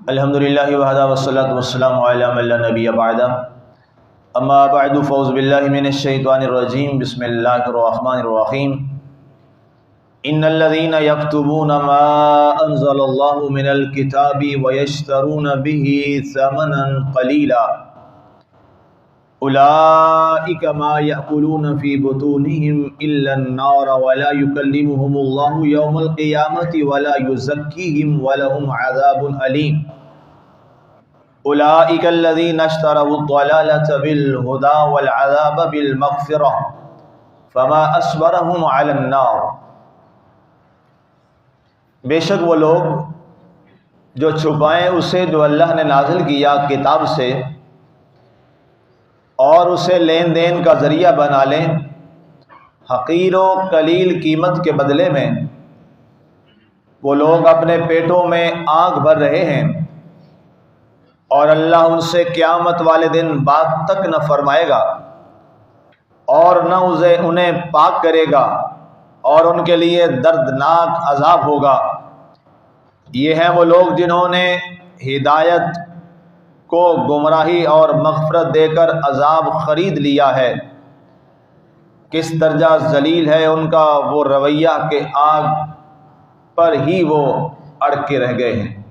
الحمدللہ وحدہ والصلاۃ والسلام علی من لا نبی بعدہ اما بعد فاعوذ باللہ من الشیطان الرجیم بسم اللہ الرحمن الرحیم ان الذین یکتبون ما انزل اللہ من الکتاب ویشترون به ثمنا قلیلا اولئک ما یأکلون فی بطونہم الا النار ولا یکلمہم اللہ یوم القیامۃ ولا یزکیہم ولہم عذاب علیم اولئک الذین اشتروا الضلالۃ بالہدی والعذاب بالمغفرۃ فما اصبرہم علی النار۔ بے شک وہ لوگ جو چھپائیں اسے جو اللہ نے نازل کیا کتاب سے اور اسے لین دین کا ذریعہ بنا لیں حقیر و قلیل قیمت کے بدلے میں، وہ لوگ اپنے پیٹوں میں آگ بھر رہے ہیں اور اللہ ان سے قیامت والے دن بات تک نہ فرمائے گا اور نہ انہیں پاک کرے گا اور ان کے لیے دردناک عذاب ہوگا۔ یہ ہیں وہ لوگ جنہوں نے ہدایت کو گمراہی اور مغفرت دے کر عذاب خرید لیا ہے۔ کس درجہ ذلیل ہے ان کا وہ رویہ کہ آگ پر ہی وہ اڑ کے رہ گئے ہیں۔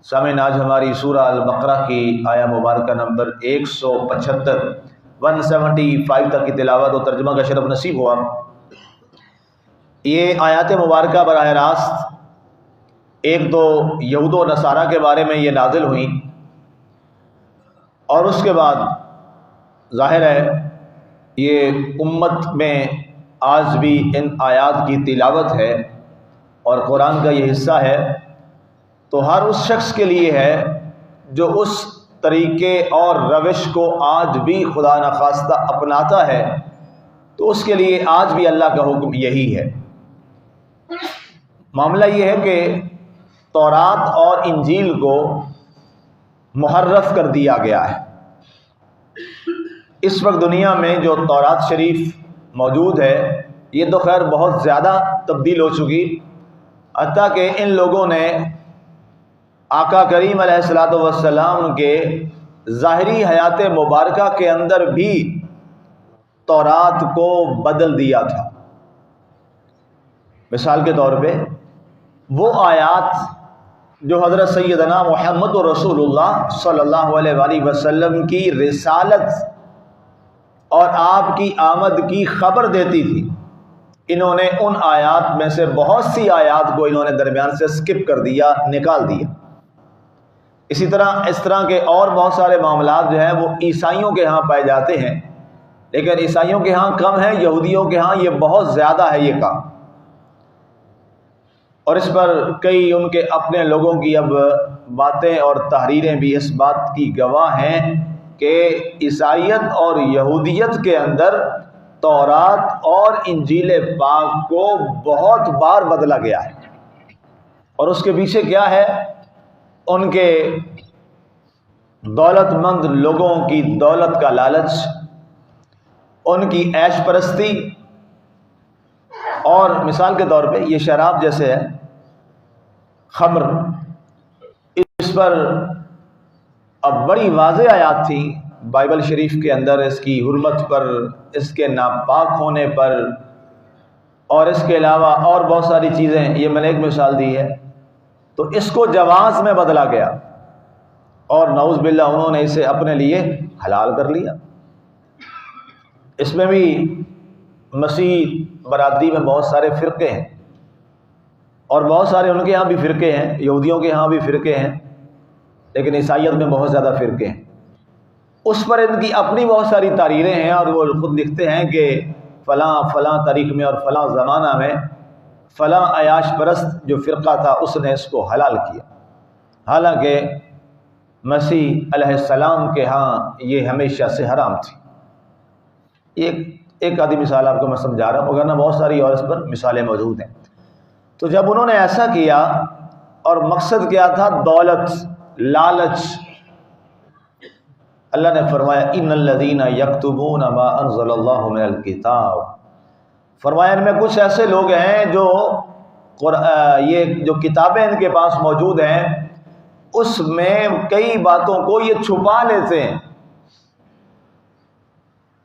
سامعین، آج ہماری سورہ البقرہ کی آیہ مبارکہ نمبر 175 تک کی تلاوت و ترجمہ کا شرف نصیب ہوا۔ یہ آیات مبارکہ براہ راست ایک دو یہود و نصارہ کے بارے میں یہ نازل ہوئیں، اور اس کے بعد ظاہر ہے یہ امت میں آج بھی ان آیات کی تلاوت ہے اور قرآن کا یہ حصہ ہے، تو ہر اس شخص کے لیے ہے جو اس طریقے اور روش کو آج بھی خدا نخواستہ اپناتا ہے، تو اس کے لیے آج بھی اللہ کا حکم یہی ہے۔ معاملہ یہ ہے کہ تورات اور انجیل کو محرف کر دیا گیا ہے۔ اس وقت دنیا میں جو تورات شریف موجود ہے یہ تو خیر بہت زیادہ تبدیل ہو چکی، حتیٰ کہ ان لوگوں نے آقا کریم علیہ الصلوۃ والسلام کے ظاہری حیات مبارکہ کے اندر بھی تورات کو بدل دیا تھا۔ مثال کے طور پہ وہ آیات جو حضرت سیدنا محمد رسول اللہ صلی اللہ علیہ وآلہ وسلم کی رسالت اور آپ کی آمد کی خبر دیتی تھی، انہوں نے ان آیات میں سے بہت سی آیات کو انہوں نے درمیان سے سکپ کر دیا، نکال دیا۔ اسی طرح اس طرح کے اور بہت سارے معاملات جو ہیں وہ عیسائیوں کے ہاں پائے جاتے ہیں، لیکن عیسائیوں کے ہاں کم ہے، یہودیوں کے ہاں یہ بہت زیادہ ہے یہ کام، اور اس پر کئی ان کے اپنے لوگوں کی اب باتیں اور تحریریں بھی اس بات کی گواہ ہیں کہ عیسائیت اور یہودیت کے اندر تورات اور انجیل پاک کو بہت بار بدلا گیا ہے، اور اس کے پیچھے کیا ہے؟ ان کے دولت مند لوگوں کی دولت کا لالچ، ان کی عیش پرستی، اور مثال کے طور پہ یہ شراب جیسے ہے، خمر، اس پر اب بڑی واضح آیات تھی بائبل شریف کے اندر اس کی حرمت پر، اس کے ناپاک ہونے پر، اور اس کے علاوہ اور بہت ساری چیزیں، یہ میں نے ایک مثال دی ہے، تو اس کو جواز میں بدلا گیا اور نعوذ باللہ انہوں نے اسے اپنے لیے حلال کر لیا۔ اس میں بھی مسیح برادری میں بہت سارے فرقے ہیں، اور بہت سارے ان کے ہاں بھی فرقے ہیں، یہودیوں کے ہاں بھی فرقے ہیں، لیکن عیسائیت میں بہت زیادہ فرقے ہیں۔ اس پر ان کی اپنی بہت ساری تحریریں ہیں، اور وہ خود لکھتے ہیں کہ فلاں فلاں تاریخ میں اور فلاں زمانہ میں فلاں عیاش پرست جو فرقہ تھا اس نے اس کو حلال کیا، حالانکہ مسیح علیہ السلام کے ہاں یہ ہمیشہ سے حرام تھی۔ ایک آدھی مثال آپ کو میں سمجھا رہا ہوں، وگرنہ بہت ساری اور اس پر مثالیں موجود ہیں۔ تو جب انہوں نے ایسا کیا، اور مقصد کیا تھا؟ دولت، لالچ، اللہ نے فرمایا ان الذین یکتبون ما انزل اللہ من الکتاب، فرمایا ان میں کچھ ایسے لوگ ہیں جو یہ جو کتابیں ان کے پاس موجود ہیں اس میں کئی باتوں کو یہ چھپا لیتے ہیں.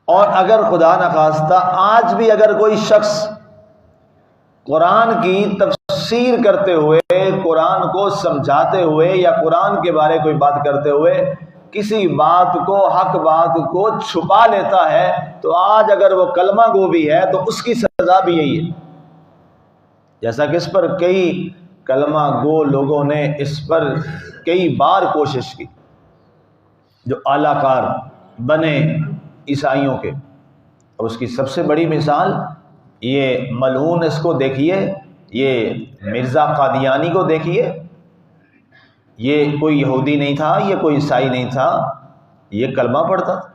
اور اگر خدا نخواستہ آج بھی اگر کوئی شخص قرآن کی تفسیر کرتے ہوئے، قرآن کو سمجھاتے ہوئے یا قرآن کے بارے کوئی بات کرتے ہوئے کسی بات کو، حق بات کو چھپا لیتا ہے، تو آج اگر وہ کلمہ گو بھی ہے تو اس کی سزا بھی یہی ہے. جیسا کہ اس پر کئی کلمہ گو لوگوں نے اس پر کئی بار کوشش کی، جو اعلیٰ کار بنے عیسائیوں کے. اور اس کی سب سے بڑی مثال یہ ملعون، اس کو دیکھیے، یہ مرزا قادیانی کو دیکھیے. یہ کوئی یہودی نہیں تھا، یہ کوئی عیسائی نہیں تھا، یہ کلمہ پڑھتا تھا.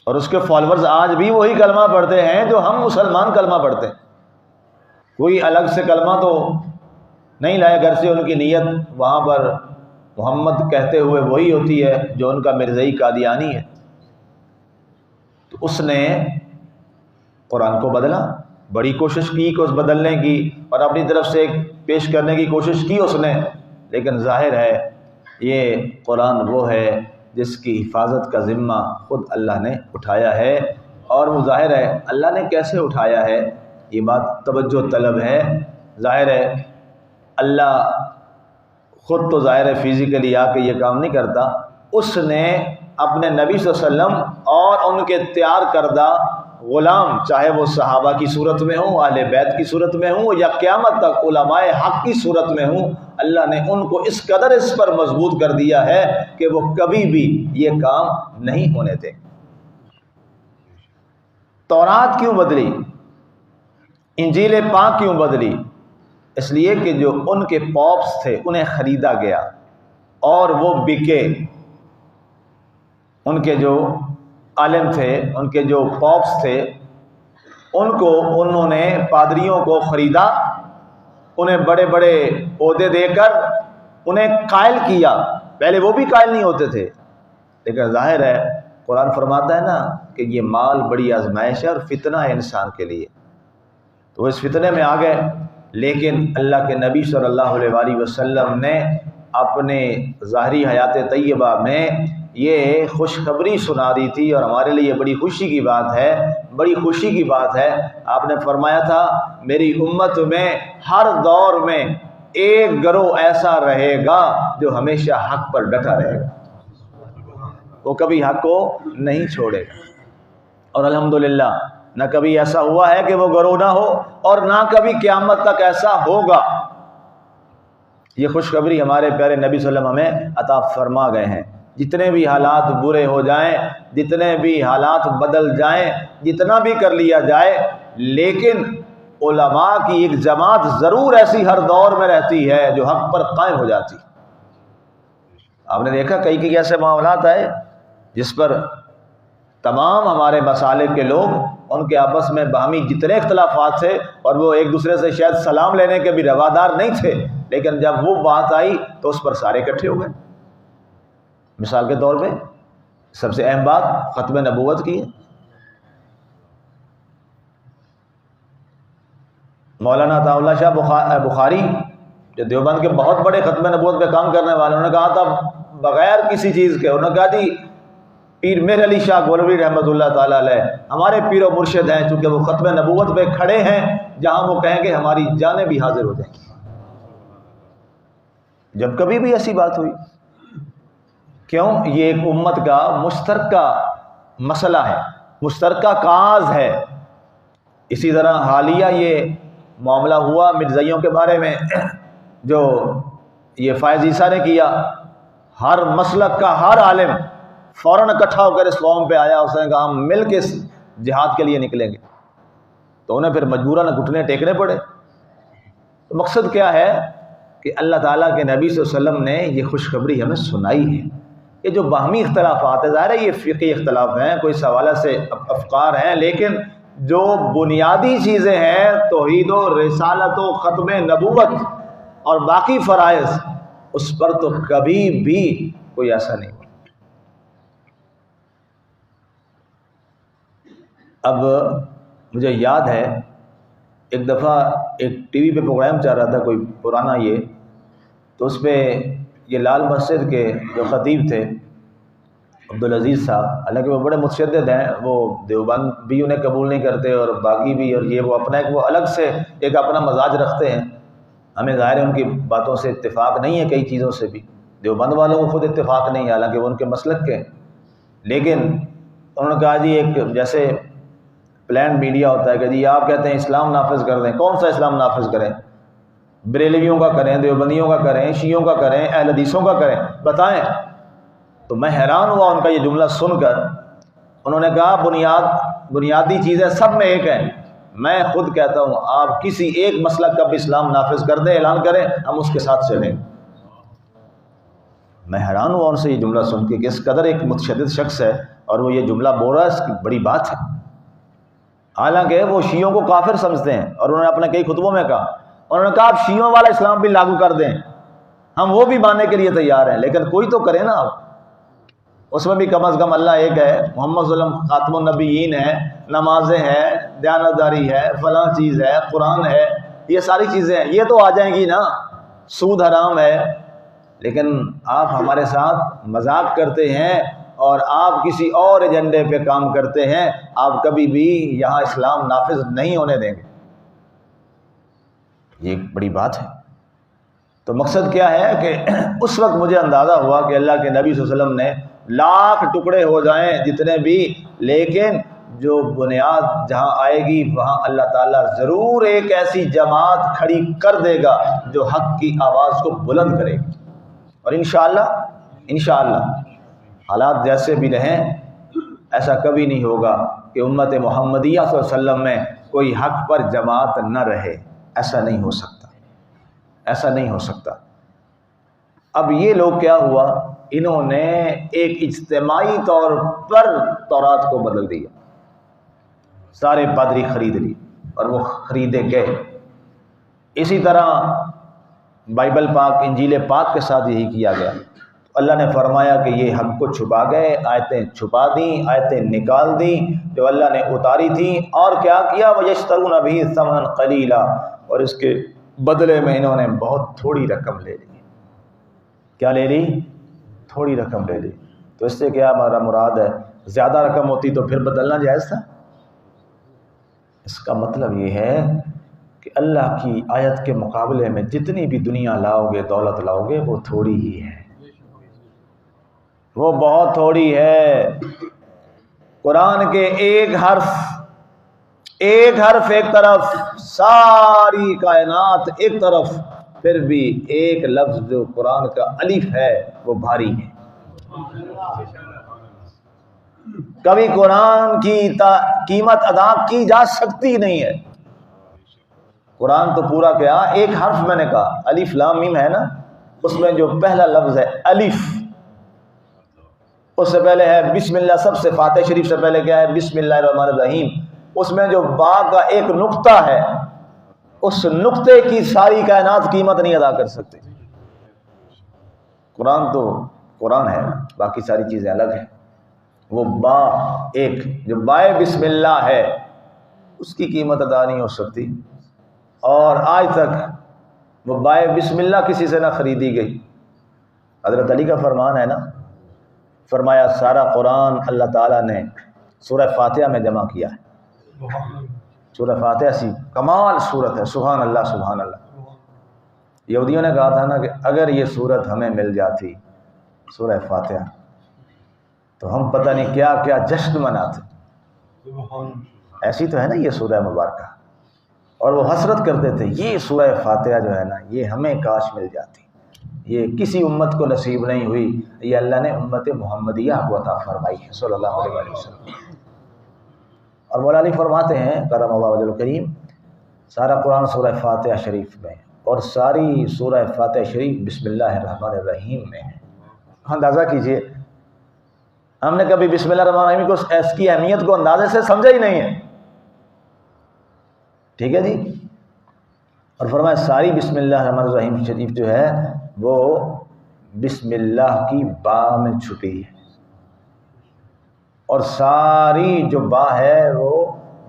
اور اس کے فالورز آج بھی وہی کلمہ پڑھتے ہیں جو ہم مسلمان کلمہ پڑھتے ہیں. کوئی الگ سے کلمہ تو نہیں لائے گھر سے. ان کی نیت وہاں پر محمد کہتے ہوئے وہی ہوتی ہے جو ان کا مرزائی قادیانی ہے. تو اس نے قرآن کو بدلا، بڑی کوشش کی کہ اس بدلنے کی اور اپنی طرف سے پیش کرنے کی کوشش کی اس نے، لیکن ظاہر ہے یہ قرآن وہ ہے جس کی حفاظت کا ذمہ خود اللہ نے اٹھایا ہے. اور وہ ظاہر ہے اللہ نے کیسے اٹھایا ہے، یہ بات توجہ طلب ہے. ظاہر ہے اللہ خود تو ظاہر ہے فزیکلی آ کے یہ کام نہیں کرتا. اس نے اپنے نبی صلی اللہ علیہ وسلم اور ان کے تیار کردہ غلام، چاہے وہ صحابہ کی صورت میں ہوں، اہل بیت کی صورت میں ہوں، یا قیامت تک علماء حق کی صورت میں ہوں، اللہ نے ان کو اس قدر اس پر مضبوط کر دیا ہے کہ وہ کبھی بھی یہ کام نہیں ہونے دیں. تورات کیوں بدلی، انجیل پاک کیوں بدلی؟ اس لیے کہ جو ان کے پاپس تھے انہیں خریدا گیا اور وہ بکے. ان کے جو عالم تھے، ان کے جو پاپس تھے، ان کو انہوں نے پادریوں کو خریدا، انہیں بڑے بڑے عہدے دے کر انہیں قائل کیا. پہلے وہ بھی قائل نہیں ہوتے تھے، لیکن ظاہر ہے قرآن فرماتا ہے نا کہ یہ مال بڑی آزمائش ہے اور فتنہ ہے انسان کے لیے. تو اس فتنے میں آ گئے. لیکن اللہ کے نبی صلی اللہ علیہ وآلہ وسلم نے اپنے ظاہری حیات طیبہ میں یہ خوشخبری سنا دی تھی، اور ہمارے لیے بڑی خوشی کی بات ہے، بڑی خوشی کی بات ہے. آپ نے فرمایا تھا میری امت میں ہر دور میں ایک گروہ ایسا رہے گا جو ہمیشہ حق پر ڈٹا رہے گا، وہ کبھی حق کو نہیں چھوڑے گا. اور الحمدللہ نہ کبھی ایسا ہوا ہے کہ وہ گروہ نہ ہو، اور نہ کبھی قیامت تک ایسا ہوگا. یہ خوشخبری ہمارے پیارے نبی صلی اللہ علیہ وسلم ہمیں عطا فرما گئے ہیں. جتنے بھی حالات برے ہو جائیں، جتنے بھی حالات بدل جائیں، جتنا بھی کر لیا جائے، لیکن علماء کی ایک جماعت ضرور ایسی ہر دور میں رہتی ہے جو حق پر قائم ہو جاتی. آپ نے دیکھا کئی ایسے معاملات آئے جس پر تمام ہمارے مسالک کے لوگ ان کے آپس میں باہمی جتنے اختلافات تھے، اور وہ ایک دوسرے سے شاید سلام لینے کے بھی روادار نہیں تھے، لیکن جب وہ بات آئی تو اس پر سارے اکٹھے ہو گئے. مثال کے طور پہ سب سے اہم بات ختم نبوت کی ہے. مولانا عطا اللہ شاہ بخاری جو دیوبند کے بہت بڑے ختم نبوت پہ کام کرنے والے، انہوں نے کہا تھا بغیر کسی چیز کے، انہوں نے کہا جی پیر میر علی شاہ گولوی رحمۃ اللہ تعالیٰ علیہ ہمارے پیر و مرشد ہیں، چونکہ وہ ختم نبوت پہ کھڑے ہیں جہاں وہ کہیں گے ہماری جانیں بھی حاضر ہو جائیں گی. جب کبھی بھی ایسی بات ہوئی، کیوں؟ یہ ایک امت کا مشترکہ مسئلہ ہے، مشترکہ کاز ہے. اسی طرح حالیہ یہ معاملہ ہوا مرزائیوں کے بارے میں، جو یہ فائز عیسیٰ نے کیا. ہر مسلک کا ہر عالم فوراً اکٹھا ہو کر اس قوم پہ آیا، اس نے کہا ہم مل کے جہاد کے لیے نکلیں گے. تو انہیں پھر مجبوراً گھٹنے ٹیکنے پڑے. تو مقصد کیا ہے کہ اللہ تعالیٰ کے نبی صلی اللہ علیہ وسلم نے یہ خوشخبری ہمیں سنائی ہے. یہ جو باہمی اختلافات ہیں، ظاہر ہے یہ فقہی اختلاف ہیں، کوئی سوالہ سے افکار ہیں، لیکن جو بنیادی چیزیں ہیں توحید و رسالت و ختم نبوت اور باقی فرائض، اس پر تو کبھی بھی کوئی ایسا نہیں ہوا. اب مجھے یاد ہے ایک دفعہ ایک ٹی وی پہ پروگرام چل رہا تھا کوئی پرانا، یہ تو اس پہ یہ لال مسجد کے جو خطیب تھے عبدالعزیز صاحب، حالانکہ وہ بڑے متشدد ہیں، وہ دیوبند بھی انہیں قبول نہیں کرتے اور باقی بھی، اور یہ وہ اپنا ایک وہ الگ سے ایک اپنا مزاج رکھتے ہیں. ہمیں ظاہر ہے ان کی باتوں سے اتفاق نہیں ہے، کئی چیزوں سے بھی دیوبند والوں کو خود اتفاق نہیں ہے، حالانکہ وہ ان کے مسلک کے ہیں. لیکن انہوں نے کہا جی ایک جیسے پلان میڈیا ہوتا ہے کہ جی آپ کہتے ہیں اسلام نافذ کر دیں، کون سا اسلام نافذ کریں؟ بریلویوں کا کریں، دیوبندیوں کا کریں، شیعوں کا کریں، اہل حدیثوں کا کریں، بتائیں. تو میں حیران ہوا ان کا یہ جملہ سن کر. انہوں نے کہا بنیادی چیزیں سب میں ایک ہیں. میں خود کہتا ہوں آپ کسی ایک مسلک کا بھی اسلام نافذ کر دیں، اعلان کریں، ہم اس کے ساتھ چلیں. میں حیران ہوا ان سے یہ جملہ سن کے کہ اس قدر ایک متشدد شخص ہے اور وہ یہ جملہ بول رہا ہے، اس کی بڑی بات ہے. حالانکہ وہ شیعوں کو کافر سمجھتے ہیں، اور انہوں نے اپنے کئی خطبوں میں کہا، انہوں نے کہا آپ شیعوں والا اسلام بھی لاگو کر دیں، ہم وہ بھی ماننے کے لیے تیار ہیں، لیکن کوئی تو کرے نا. آپ اس میں بھی کم از کم اللہ ایک ہے، محمد صلی اللہ علیہ وسلم خاتم النبیین ہے، نمازیں ہیں، دیانتداری ہے، فلاں چیز ہے، قرآن ہے، یہ ساری چیزیں ہیں، یہ تو آ جائیں گی نا. سود حرام ہے، لیکن آپ ہمارے ساتھ مذاق کرتے ہیں اور آپ کسی اور ایجنڈے پہ کام کرتے ہیں. آپ کبھی بھی یہاں اسلام نافذ نہیں ہونے دیں گے. یہ ایک بڑی بات ہے. تو مقصد کیا ہے کہ اس وقت مجھے اندازہ ہوا کہ اللہ کے نبی صلی اللہ علیہ وسلم نے لاکھ ٹکڑے ہو جائیں جتنے بھی، لیکن جو بنیاد جہاں آئے گی وہاں اللہ تعالیٰ ضرور ایک ایسی جماعت کھڑی کر دے گا جو حق کی آواز کو بلند کرے گی. اور انشاءاللہ حالات جیسے بھی رہیں ایسا کبھی نہیں ہوگا کہ امت محمدیہ صلی اللہ علیہ وسلم میں کوئی حق پر جماعت نہ رہے. ایسا نہیں ہو سکتا، ایسا نہیں ہو سکتا. اب یہ لوگ کیا ہوا، انہوں نے ایک اجتماعی طور پر تورات کو بدل دیا. سارے پادری خرید لی اور وہ خریدے گئے. اسی طرح بائبل پاک، انجیل پاک کے ساتھ یہی کیا گیا. اللہ نے فرمایا کہ یہ حق کو چھپا گئے، آیتیں چھپا دیں، آیتیں نکال دیں جو اللہ نے اتاری تھیں. اور کیا کیا، وَيَشْتَرُونَ بِهِ ثَمَنًا قَلِيلًا، اور اس کے بدلے میں انہوں نے بہت تھوڑی رقم لے لی. کیا لے لی؟ تھوڑی رقم لے لی. تو اس سے کیا ہمارا مراد ہے؟ زیادہ رقم ہوتی تو پھر بدلنا جائز تھا. اس کا مطلب یہ ہے کہ اللہ کی آیت کے مقابلے میں جتنی بھی دنیا لاؤ گے، دولت لاؤ گے، وہ تھوڑی ہی ہے، وہ بہت تھوڑی ہے. قرآن کے ایک حرف ایک طرف، ساری کائنات ایک طرف، پھر بھی ایک لفظ جو قرآن کا الف ہے وہ بھاری ہے. کبھی قرآن کی قیمت ادا کی جا سکتی نہیں ہے. قرآن تو پورا کیا، ایک حرف میں نے کہا الف لام میم ہے نا، اس میں جو پہلا لفظ ہے الف، اس سے پہلے ہے بسم اللہ. سب سے فاتح شریف سے پہلے کیا ہے؟ بسم اللہ الرحمن الرحیم. اس میں جو با کا ایک نقطہ ہے، اس نقطے کی ساری کائنات قیمت نہیں ادا کر سکتے. قرآن تو قرآن ہے، باقی ساری چیزیں الگ ہیں. وہ با ایک جو بائے بسم اللہ ہے اس کی قیمت ادا نہیں ہو سکتی. اور آج تک وہ بائے بسم اللہ کسی سے نہ خریدی گئی. حضرت علی کا فرمان ہے نا، فرمایا سارا قرآن اللہ تعالیٰ نے سورہ فاتحہ میں جمع کیا ہے. سورہ فاتحہ سی کمال صورت ہے، سبحان اللہ سبحان اللہ. یہودیوں نے کہا تھا نا کہ اگر یہ صورت ہمیں مل جاتی، سورہ فاتحہ، تو ہم پتہ نہیں کیا کیا جشن مناتے. ایسی تو ہے نا یہ سورہ مبارکہ. اور وہ حسرت کرتے تھے یہ سورہ فاتحہ جو ہے نا، یہ ہمیں کاش مل جاتی. یہ کسی امت کو نصیب نہیں ہوئی، یہ اللہ نے امت محمدیہ کو عطا فرمائی ہے صلی اللہ علیہ وسلم. اور مولا علی فرماتے ہیں کرم اللہ وجہ الکریم، سارا قرآن سورہ فاتحہ شریف میں، اور ساری سورہ فاتحہ شریف بسم اللہ الرحمن الرحیم میں ہے. اندازہ کیجئے، ہم نے کبھی بسم اللہ الرحمن الرحیم کو اس کی اہمیت کو اندازے سے سمجھا ہی نہیں ہے. ٹھیک ہے جی. اور فرمایا ساری بسم اللہ الرحمن الرحیم شریف جو ہے وہ بسم اللہ کی با میں چھپی ہے، اور ساری جو با ہے وہ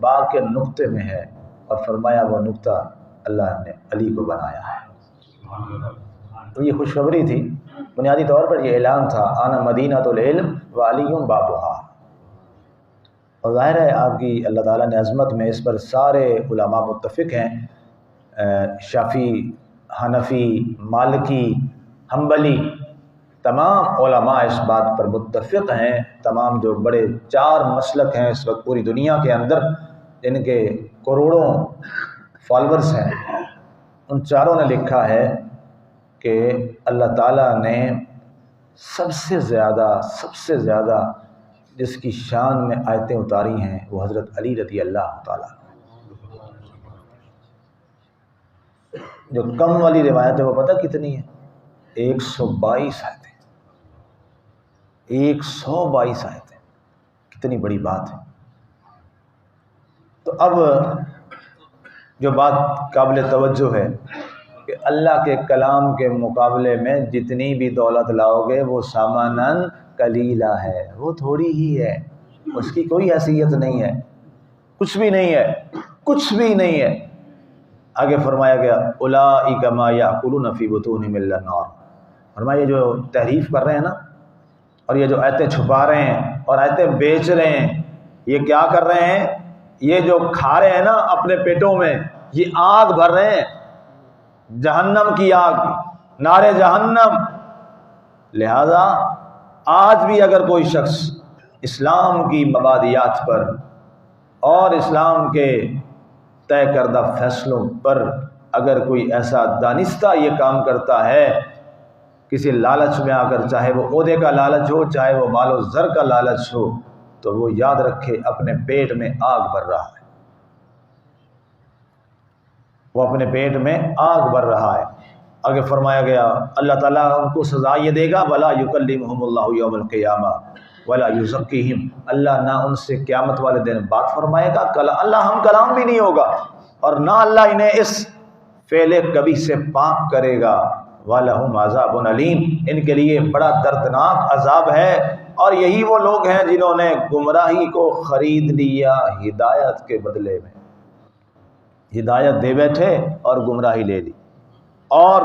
با کے نقطے میں ہے. اور فرمایا وہ نقطہ اللہ نے علی کو بنایا ہے. تو یہ خوشخبری تھی بنیادی طور پر یہ اعلان تھا آنا مدینۃ العلم وعلی بابھا، اور ظاہر ہے آپ کی اللہ تعالیٰ نے عظمت میں اس پر سارے علماء متفق ہیں، شافعی، حنفی، مالکی، حنبلی، تمام علماء اس بات پر متفق ہیں، تمام جو بڑے 4 مسلک ہیں اس وقت پوری دنیا کے اندر جن کے کروڑوں فالورز ہیں، ان چاروں نے لکھا ہے کہ اللہ تعالیٰ نے سب سے زیادہ جس کی شان میں آیتیں اتاری ہیں وہ حضرت علی رضی اللہ تعالیٰ۔ جو کم والی روایت ہے وہ پتہ کتنی ہے؟ 122 آیتیں، 122 آیتیں، کتنی بڑی بات ہے۔ تو اب جو بات قابل توجہ ہے کہ اللہ کے کلام کے مقابلے میں جتنی بھی دولت لاؤ گے وہ ساماناً قلیلہ ہے، وہ تھوڑی ہی ہے، اس کی کوئی حیثیت نہیں ہے، کچھ بھی نہیں ہے۔ آگے فرمایا گیا اولئک ما یاکلون فی بطونہم الا النار، فرمایا یہ جو تحریف کر رہے ہیں نا، اور یہ جو آیتیں چھپا رہے ہیں اور آیتیں بیچ رہے ہیں، یہ کیا کر رہے ہیں؟ یہ جو کھا رہے ہیں نا اپنے پیٹوں میں، یہ آگ بھر رہے ہیں، جہنم کی آگ، نار جہنم۔ لہذا آج بھی اگر کوئی شخص اسلام کی مبادیات پر اور اسلام کے طے کردہ فیصلوں پر اگر کوئی ایسا دانستہ یہ کام کرتا ہے، کسی لالچ میں آ کر، چاہے وہ عہدے کا لالچ ہو، چاہے وہ مال و زر کا لالچ ہو، تو وہ یاد رکھے اپنے پیٹ میں آگ بھر رہا ہے، وہ اپنے پیٹ میں آگ بھر رہا ہے۔ آگے فرمایا گیا اللہ تعالیٰ ان کو سزا یہ دے گا وَلَا يُكَلِّمُهُمُ اللَّهُ يَوْمَ الْقِيَامَةِ وَلَا يُزَكِّيهِمْ، اللہ نہ ان سے قیامت والے دن بات فرمائے گا، اللہ ہم کلام بھی نہیں ہوگا، اور نہ اللہ انہیں اس فعل کبھی سے پاک کرے گا۔ وَلَهُمْ عَذَابٌ أَلِيمٌ، ان کے لیے بڑا دردناک عذاب ہے۔ اور یہی وہ لوگ ہیں جنہوں نے گمراہی کو خرید لیا ہدایت کے بدلے میں، ہدایت دے بیٹھے اور گمراہی لے لی، اور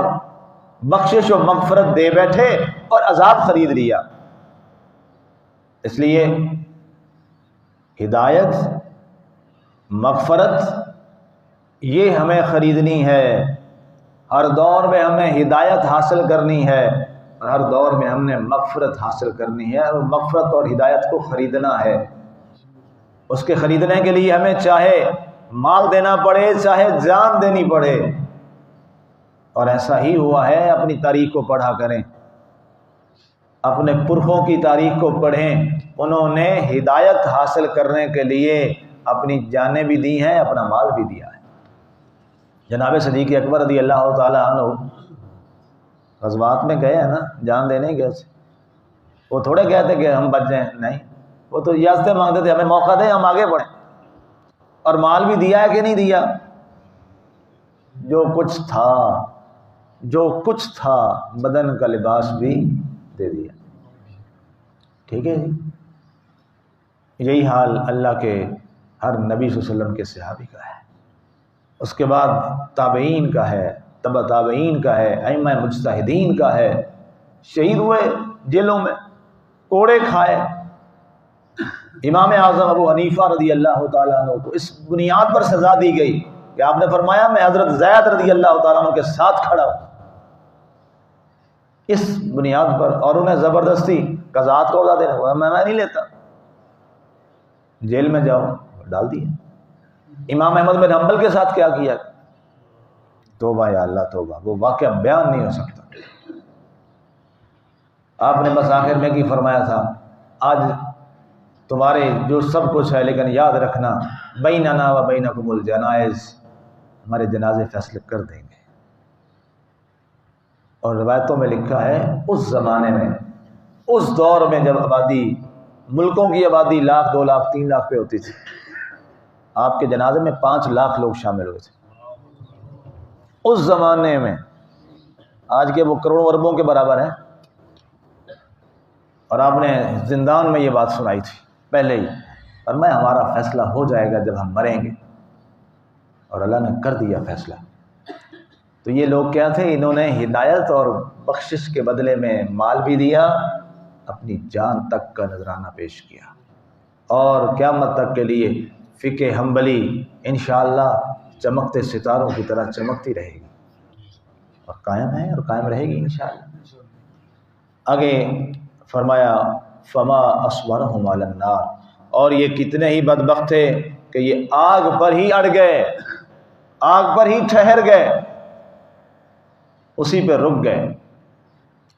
بخشش و مغفرت دے بیٹھے اور عذاب خرید لیا۔ اس لیے ہدایت، مغفرت یہ ہمیں خریدنی ہے، ہر دور میں ہمیں ہدایت حاصل کرنی ہے، اور ہر دور میں ہم نے مغفرت حاصل کرنی ہے، اور مغفرت اور ہدایت کو خریدنا ہے۔ اس کے خریدنے کے لیے ہمیں چاہے مال دینا پڑے، چاہے جان دینی پڑے، اور ایسا ہی ہوا ہے۔ اپنی تاریخ کو پڑھا کریں، اپنے پرکھوں کی تاریخ کو پڑھیں، انہوں نے ہدایت حاصل کرنے کے لیے اپنی جانیں بھی دی ہیں، اپنا مال بھی دیا ہے۔ جناب صدیق اکبر رضی اللہ تعالیٰ عنہ غزوات میں گئے ہیں نا، جان دینے گئے تھے، وہ تھوڑے گئے تھے کہ ہم بچ جائیں، نہیں، وہ تو اجازتیں مانگتے تھے، ہمیں موقع دیں ہم آگے بڑھیں۔ اور مال بھی دیا ہے کہ نہیں دیا؟ جو کچھ تھا بدن کا لباس بھی دے دیا۔ ٹھیک ہے جی، یہی حال اللہ کے ہر نبی صلی اللہ علیہ وسلم کے صحابی کا ہے، اس کے بعد تابعین کا ہے، تبع تابعین کا ہے، ائمہ مجتہدین کا ہے، شہید ہوئے جیلوں میں، کوڑے کھائے۔ امام اعظم ابو حنیفہ رضی اللہ تعالیٰ عنہ کو اس بنیاد پر سزا دی گئی کہ آپ نے فرمایا میں حضرت زید رضی اللہ تعالیٰ عنہ کے ساتھ کھڑا ہوں، اس بنیاد پر، اور انہیں زبردستی قضات کو عہدہ دینا ہوا، میں نہیں لیتا، جیل میں جاؤ، ڈال دیا۔ امام احمد بن حنبل کے ساتھ کیا کیا؟ توبہ یا اللہ توبہ، وہ واقعہ بیان نہیں ہو سکتا۔ آپ نے بس آخر میں کی فرمایا تھا آج تمہارے جو سب کچھ ہے، لیکن یاد رکھنا بیننا و بینکم الجنائز، ہمارے جنازے فیصلے کر دیں گے۔ اور روایتوں میں لکھا ہے اس زمانے میں، اس دور میں جب آبادی، ملکوں کی آبادی 1,00,000 2,00,000 3,00,000 پہ ہوتی تھی، آپ کے جنازے میں 5 لاکھ لوگ شامل ہوئے تھے اس زمانے میں۔ آج کے وہ کروڑوں اربوں کے برابر ہیں۔ اور آپ نے زندان میں یہ بات سنائی تھی پہلے ہی، اور میں ہمارا فیصلہ ہو جائے گا جب ہم مریں گے، اور اللہ نے کر دیا فیصلہ۔ تو یہ لوگ کیا تھے؟ انہوں نے ہدایت اور بخشش کے بدلے میں مال بھی دیا، اپنی جان تک کا نذرانہ پیش کیا، اور قیامت تک کے لیے فقہ حنبلی انشاءاللہ چمکتے ستاروں کی طرح چمکتی رہے گی، اور قائم ہے اور قائم رہے گی انشاءاللہ۔ آگے فرمایا فما اصبرهم علی النار، اور یہ کتنے ہی بدبخت تھے کہ یہ آگ پر ہی اڑ گئے، آگ پر ہی ٹھہر گئے، اسی پہ رک گئے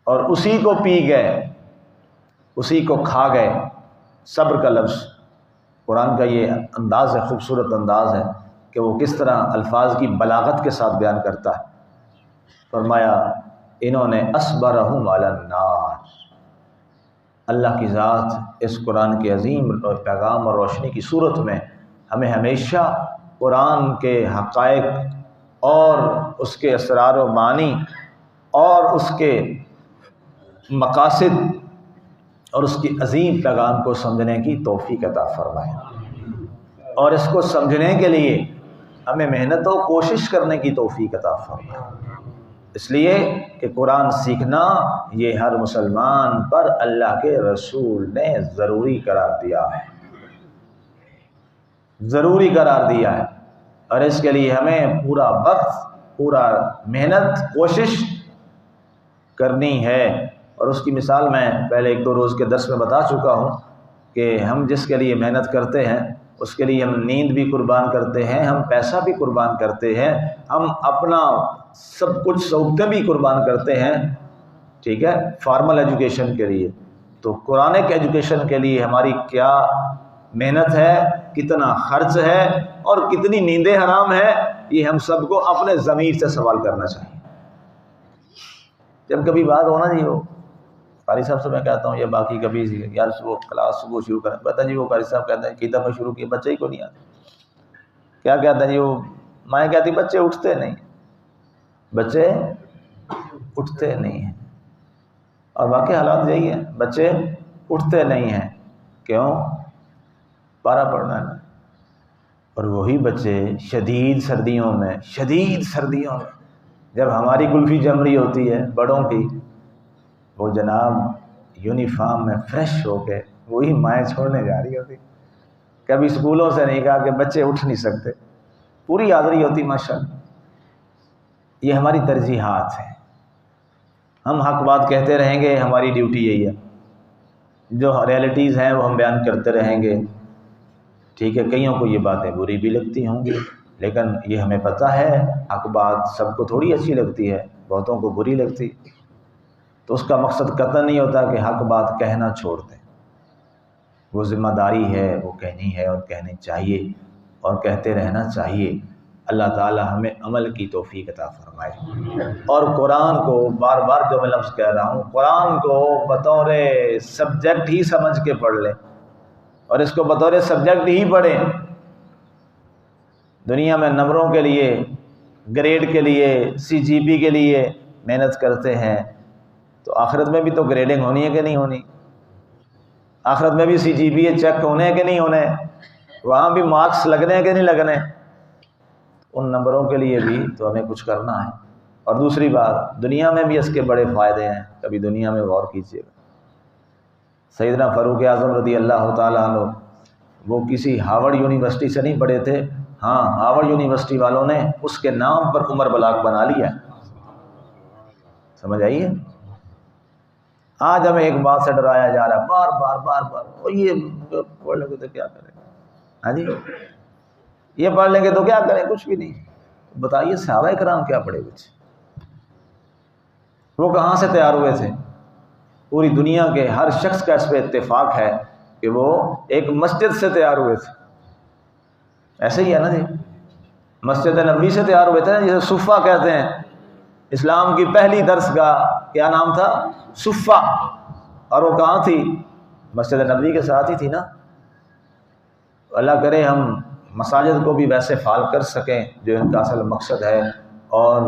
اور اسی کو پی گئے، اسی کو کھا گئے۔ صبر کا لفظ قرآن کا یہ انداز ہے، خوبصورت انداز ہے کہ وہ کس طرح الفاظ کی بلاغت کے ساتھ بیان کرتا ہے۔ فرمایا انہوں نے اصبرہم علی النار، اللہ کی ذات اس قرآن کے عظیم پیغام اور روشنی کی صورت میں ہمیں ہمیشہ قرآن کے حقائق اور اس کے اسرار و معانی اور اس کے مقاصد اور اس کی عظیم پیغام کو سمجھنے کی توفیق عطا فرمائے، اور اس کو سمجھنے کے لیے ہمیں محنت و کوشش کرنے کی توفیق عطا فرمائے، اس لیے کہ قرآن سیکھنا یہ ہر مسلمان پر اللہ کے رسول نے ضروری قرار دیا ہے، ضروری قرار دیا ہے، اور اس کے لیے ہمیں پورا وقت، پورا محنت، کوشش کرنی ہے۔ اور اس کی مثال میں پہلے 1-2 روز کے درس میں بتا چکا ہوں کہ ہم جس کے لیے محنت کرتے ہیں اس کے لیے ہم نیند بھی قربان کرتے ہیں، ہم پیسہ بھی قربان کرتے ہیں، ہم اپنا سب کچھ سہولتیں بھی قربان کرتے ہیں، ٹھیک ہے، فارمل ایجوکیشن کے لیے۔ تو قرآنک ایجوکیشن کے لیے ہماری کیا محنت ہے، کتنا خرچ ہے اور کتنی نیندیں حرام ہے، یہ ہم سب کو اپنے ضمیر سے سوال کرنا چاہیے۔ جب کبھی بات ہونا جی وہ قاری صاحب سے میں کہتا ہوں یا باقی کبھی یار وہ کلاس صبح شروع کریں، پتہ جی وہ قاری صاحب کہتے ہیں کئی دفعہ شروع کیے بچے ہی کو نہیں آتے، کیا کہتے ہیں جی وہ مائیں کہتی بچے اٹھتے نہیں، بچے اٹھتے نہیں ہیں، اور واقعی حالات یہی ہیں، بچے اٹھتے نہیں ہیں، کیوں؟ پارا پڑھنا ہے۔ اور وہی بچے شدید سردیوں میں جب ہماری کلفی جم رہی ہوتی ہے بڑوں کی، وہ جناب یونیفارم میں فریش ہو کے وہی مائیں چھوڑنے جا رہی ہوتی، کبھی اسکولوں سے نہیں کہا کہ بچے اٹھ نہیں سکتے، پوری حاضری ہوتی ماشاءاللہ۔ یہ ہماری ترجیحات ہیں، ہم حق بات کہتے رہیں گے، ہماری ڈیوٹی یہی ہے، جو ریئلٹیز ہیں وہ ہم بیان کرتے رہیں گے، ٹھیک ہے۔ کئیوں کو یہ باتیں بری بھی لگتی ہوں گی، لیکن یہ ہمیں پتہ ہے حق بات سب کو تھوڑی اچھی لگتی ہے، بہتوں کو بری لگتی، تو اس کا مقصد قطعا نہیں ہوتا کہ حق بات کہنا چھوڑ دیں، وہ ذمہ داری ہے، وہ کہنی ہے اور کہنی چاہیے اور کہتے رہنا چاہیے۔ اللہ تعالی ہمیں عمل کی توفیق عطا فرمائے، اور قرآن کو بار بار جو میں لفظ کہہ رہا ہوں، قرآن کو بطور سبجیکٹ ہی سمجھ کے پڑھ لیں، اور اس کو بطور سبجیکٹ ہی پڑھیں۔ دنیا میں نمبروں کے لیے، گریڈ کے لیے، CGP کے لیے محنت کرتے ہیں، تو آخرت میں بھی تو گریڈنگ ہونی ہے کہ نہیں ہونی؟ آخرت میں بھی CGPA چیک ہونے ہیں کہ نہیں ہونے؟ وہاں بھی مارکس لگنے ہیں کہ نہیں لگنے؟ ان نمبروں کے لیے بھی تو ہمیں کچھ کرنا ہے۔ اور دوسری بات، دنیا میں بھی اس کے بڑے فائدے ہیں، کبھی دنیا میں غور کیجیے گا۔ سیدنا فاروق اعظم رضی اللہ تعالیٰ عنہ وہ کسی ہارورڈ یونیورسٹی سے نہیں پڑھے تھے، ہاں ہارورڈ یونیورسٹی والوں نے اس کے نام پر عمر بلاغ بنا لیا، سمجھ آئیے؟ آج ہمیں ایک بات سے ڈرایا جا رہا ہے بار بار، اور یہ پڑھ لیں گے تو کیا کریں؟ ہاں جی، یہ پڑھ لیں گے تو کیا کریں؟ کچھ بھی نہیں۔ بتائیے صحابہ کرام کیا پڑھے کچھ؟ وہ کہاں سے تیار ہوئے تھے؟ پوری دنیا کے ہر شخص کا اس پہ اتفاق ہے کہ وہ ایک مسجد سے تیار ہوئے تھے، ایسے ہی ہے نا جی، مسجد نبوی سے تیار ہوئے تھے، جسے صفہ کہتے ہیں۔ اسلام کی پہلی درس کا کیا نام تھا؟ صفہ، اور وہ کہاں تھی؟ مسجد نبوی کے ساتھ ہی تھی نا۔ اللہ کرے ہم مساجد کو بھی ویسے فعال کر سکیں جو ان کا اصل مقصد ہے، اور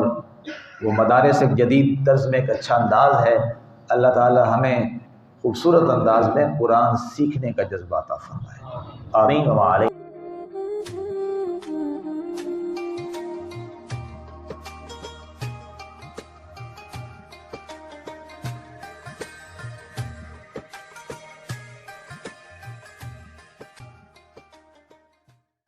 وہ مدارس ایک جدید طرز میں ایک اچھا انداز ہے۔ اللہ تعالی ہمیں خوبصورت انداز میں قرآن سیکھنے کا جذبہ عطا فرمائے، آمین و علیہ۔